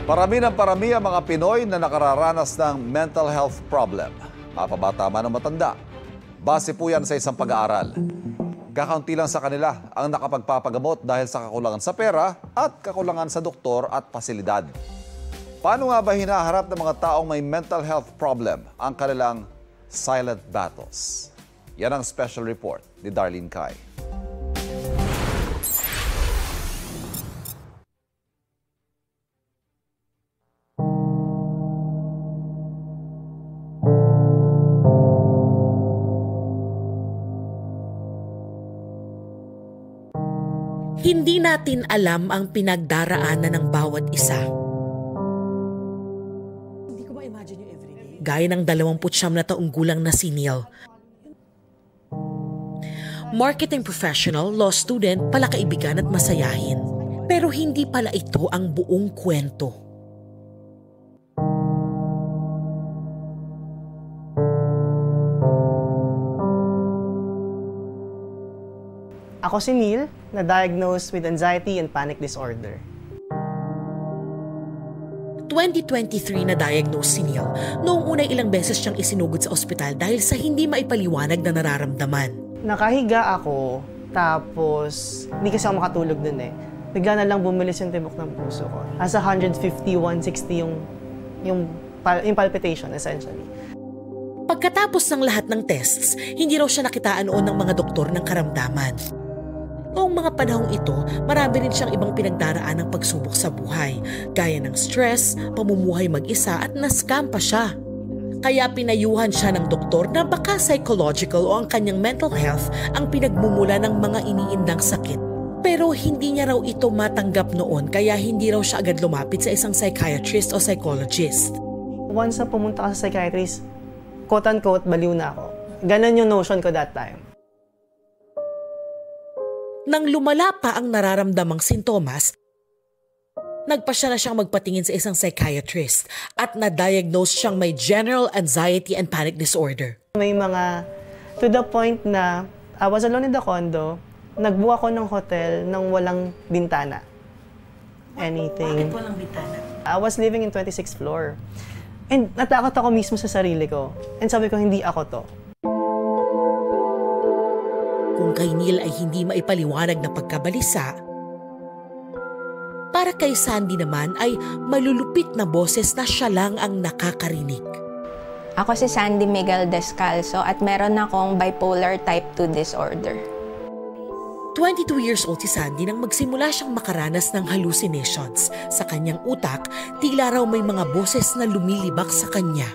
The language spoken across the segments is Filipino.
Parami ng parami ang mga Pinoy na nakararanas ng mental health problem. Mapabata man o matanda. Base po yan sa isang pag-aaral. Kakaunti lang sa kanila ang nakapagpapagamot dahil sa kakulangan sa pera at kakulangan sa doktor at pasilidad. Paano nga ba hinaharap ng mga taong may mental health problem ang kanilang silent battles? Yan ang special report ni Darlene Kai. Hindi natin alam ang pinagdaraanan ng bawat isa. Gaya ng 29 na taong gulang na si Neil. Marketing professional, law student, palakaibigan at masayahin. Pero hindi pala ito ang buong kwento. Ako si Neil, na-diagnosed with anxiety and panic disorder. 2023 na-diagnose si Neil. Noong unay ilang beses siyang isinugod sa ospital dahil sa hindi maipaliwanag na nararamdaman. Nakahiga ako, tapos hindi kasi ako makatulog dun eh. Bigla na lang bumilis yung tibok ng puso ko. As 150, 160 yung palpitation essentially. Pagkatapos ng lahat ng tests, hindi raw siya nakitaan noon ng mga doktor ng karamdaman. Noong mga panahong ito, marami rin siyang ibang pinagdaraan ng pagsubok sa buhay, gaya ng stress, pamumuhay mag-isa at na-scam pa siya. Kaya pinayuhan siya ng doktor na baka psychological o ang kanyang mental health ang pinagmumula ng mga iniindang sakit. Pero hindi niya raw ito matanggap noon kaya hindi raw siya agad lumapit sa isang psychiatrist o psychologist. Once na pumunta ka sa psychiatrist, quote-unquote, baliw na ako. Ganon yung notion ko that time. Nang lumala pa ang nararamdamang sintomas, nagpasya na siyang magpatingin sa isang psychiatrist at na-diagnose siyang may general anxiety and panic disorder. May mga, to the point na I was alone in the condo, nagbuka ko ng hotel nang walang bintana. Anything. Bakit walang bintana? I was living in 26th floor. And natakot ako mismo sa sarili ko. And sabi ko, hindi ako to. Kung kay Neil ay hindi maipaliwanag na pagkabalisa, para kay Sandy naman ay malulupit na boses na siya lang ang nakakarinig. Ako si Sandy Miguel Descalzo at meron akong bipolar type 2 disorder. 22 years old si Sandy nang magsimula siyang makaranas ng hallucinations. Sa kanyang utak, tila raw may mga boses na lumilibak sa kanya.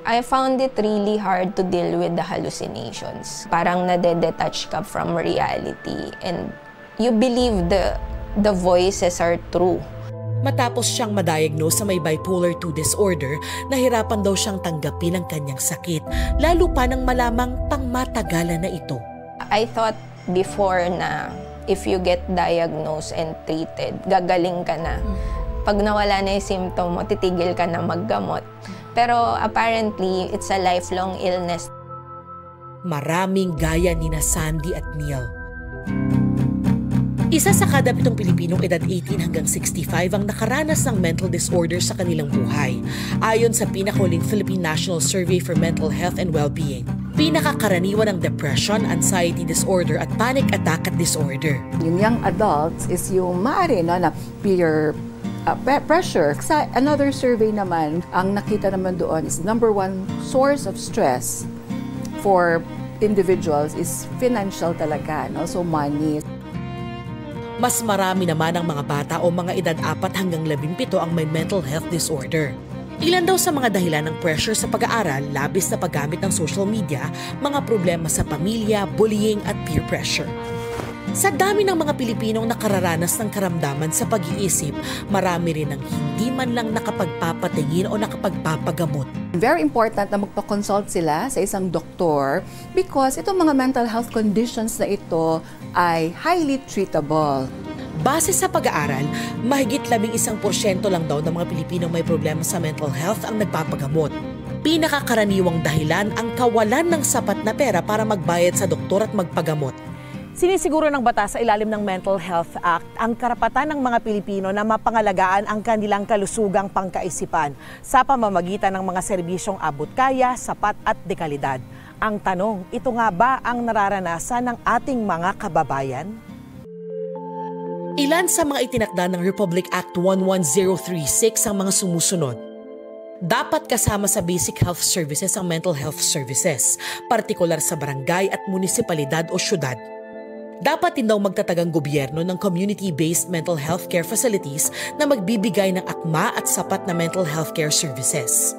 I found it really hard to deal with the hallucinations. Parang nade-detach ka from reality and you believe the voices are true. Matapos siyang ma-diagnose sa may bipolar 2 disorder, nahirapan daw siyang tanggapin ang kanyang sakit, lalo pa nang malamang pangmatagalan na ito. I thought before na if you get diagnosed and treated, gagaling ka na. Pag nawala na yung symptom mo, titigil ka na maggamot. Pero apparently, it's a lifelong illness. Maraming gaya ni na Sandy at Neil. Isa sa kada 7 Pilipinong edad 18 hanggang 65 ang nakaranas ng mental disorder sa kanilang buhay, ayon sa pinakahuling Philippine National Survey for Mental Health and Well-being. Pinakakaraniwan ng depression, anxiety disorder at panic attack at disorder. Yung young adults is yung maaari na peer pressure. Sa another survey naman, ang nakita naman doon is number 1 source of stress for individuals is financial talaga, no? So money. Mas marami naman ang mga bata o mga edad 4 hanggang 17 ang may mental health disorder. Ilan daw sa mga dahilan ng pressure sa pag-aaral, labis na paggamit ng social media, mga problema sa pamilya, bullying at peer pressure. Sa dami ng mga Pilipinong nakararanas ng karamdaman sa pag-iisip, marami rin ang hindi man lang nakapagpapatingin o nakapagpapagamot. Very important na magpa-consult sila sa isang doktor because itong mga mental health conditions na ito ay highly treatable. Base sa pag-aaral, mahigit 11% lang daw ng mga Pilipinong may problema sa mental health ang nagpapagamot. Pinakakaraniwang dahilan ang kawalan ng sapat na pera para magbayad sa doktor at magpagamot. Sinisiguro ng batas sa ilalim ng Mental Health Act ang karapatan ng mga Pilipino na mapangalagaan ang kanilang kalusugang pangkaisipan sa pamamagitan ng mga serbisyong abot-kaya, sapat at dekalidad. Ang tanong, ito nga ba ang nararanasan ng ating mga kababayan? Ilan sa mga itinakda ng Republic Act 11036 ang mga sumusunod. Dapat kasama sa basic health services ang mental health services, partikular sa barangay at munisipalidad o syudad. Dapat din daw magtatagang gobyerno ng community-based mental health care facilities na magbibigay ng akma at sapat na mental health care services.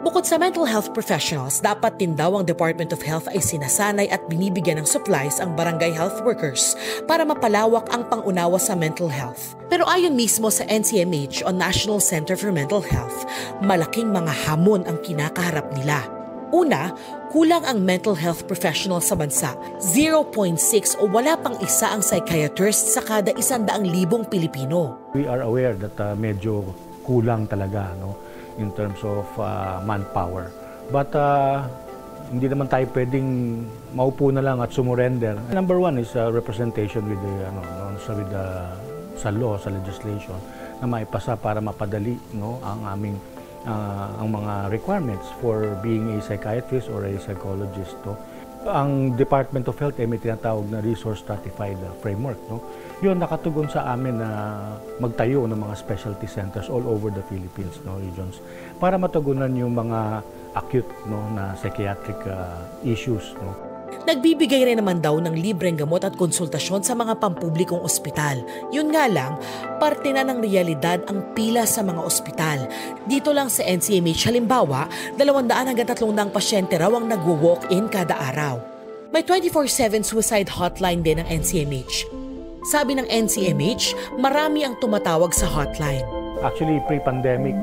Bukod sa mental health professionals, dapat din daw ang Department of Health ay sinasanay at binibigyan ng supplies ang barangay health workers para mapalawak ang pangunawa sa mental health. Pero ayon mismo sa NCMH o National Center for Mental Health, malaking mga hamon ang kinakaharap nila. Una, kulang ang mental health professional sa bansa. 0.6 o wala pang isa ang psychiatrist sa kada 100,000 Pilipino. We are aware that medyo kulang talaga, no, in terms of manpower. But hindi naman tayo pwedeng maupo na lang at sumurrender. Number one is representation with the sa law, sa legislation na maipasa para mapadali, no, ang aming ang mga requirements for being a psychiatrist or a psychologist. No? Ang Department of Health ay may tinatawag na resource stratified framework. No? Yun nakatugon sa amin na magtayo ng mga specialty centers all over the Philippines, no, regions, para matugunan yung mga acute, no, na psychiatric issues. No? Nagbibigay rin naman daw ng libreng gamot at konsultasyon sa mga pampublikong ospital. Yun nga lang, parte na ng realidad ang pila sa mga ospital. Dito lang sa NCMH, halimbawa, 200 hanggang 300 pasyente raw ang nagwo-walk-in kada araw. May 24/7 suicide hotline din ng NCMH. Sabi ng NCMH, marami ang tumatawag sa hotline. Actually, pre-pandemic,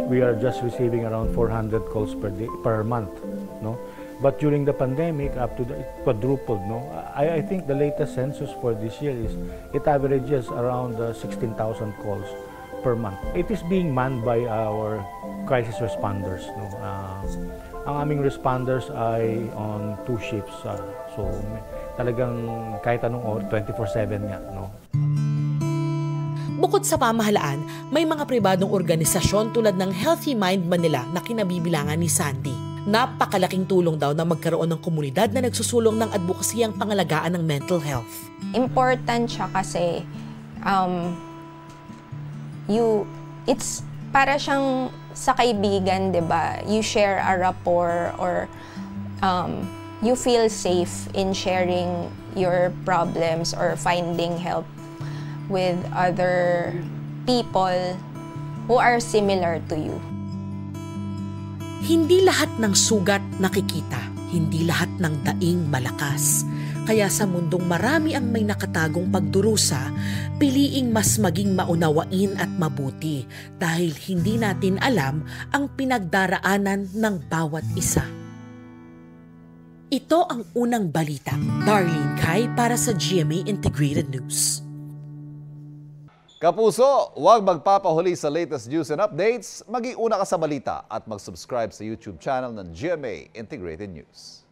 we are just receiving around 400 calls per month. No? But during the pandemic, up to it quadrupled. No, I think the latest census for this year is it averages around 16,000 calls per month. It is being manned by our crisis responders. No, ang aming responders ay on 2 shifts. So talagang kahit anong oras, 24/7 nga. No. Bukod sa pamahalaan, may mga pribadong organisasyon tulad ng Healthy Mind Manila na kinabibilangan ni Sandy. Napakalaking tulong daw na magkaroon ng komunidad na nagsusulong ng advocacy ang pangalagaan ng mental health. Important siya kasi it's para siyang sa kaibigan, 'di ba? You share a rapport or you feel safe in sharing your problems or finding help with other people who are similar to you. Hindi lahat ng sugat nakikita, hindi lahat ng daing malakas. Kaya sa mundong marami ang may nakatagong pagdurusa, piliing mas maging maunawain at mabuti dahil hindi natin alam ang pinagdaraanan ng bawat isa. Ito ang unang balita. Darlene Kai para sa GMA Integrated News. Kapuso, huwag magpapahuli sa latest news and updates. Maging una ka sa balita at mag-subscribe sa YouTube channel ng GMA Integrated News.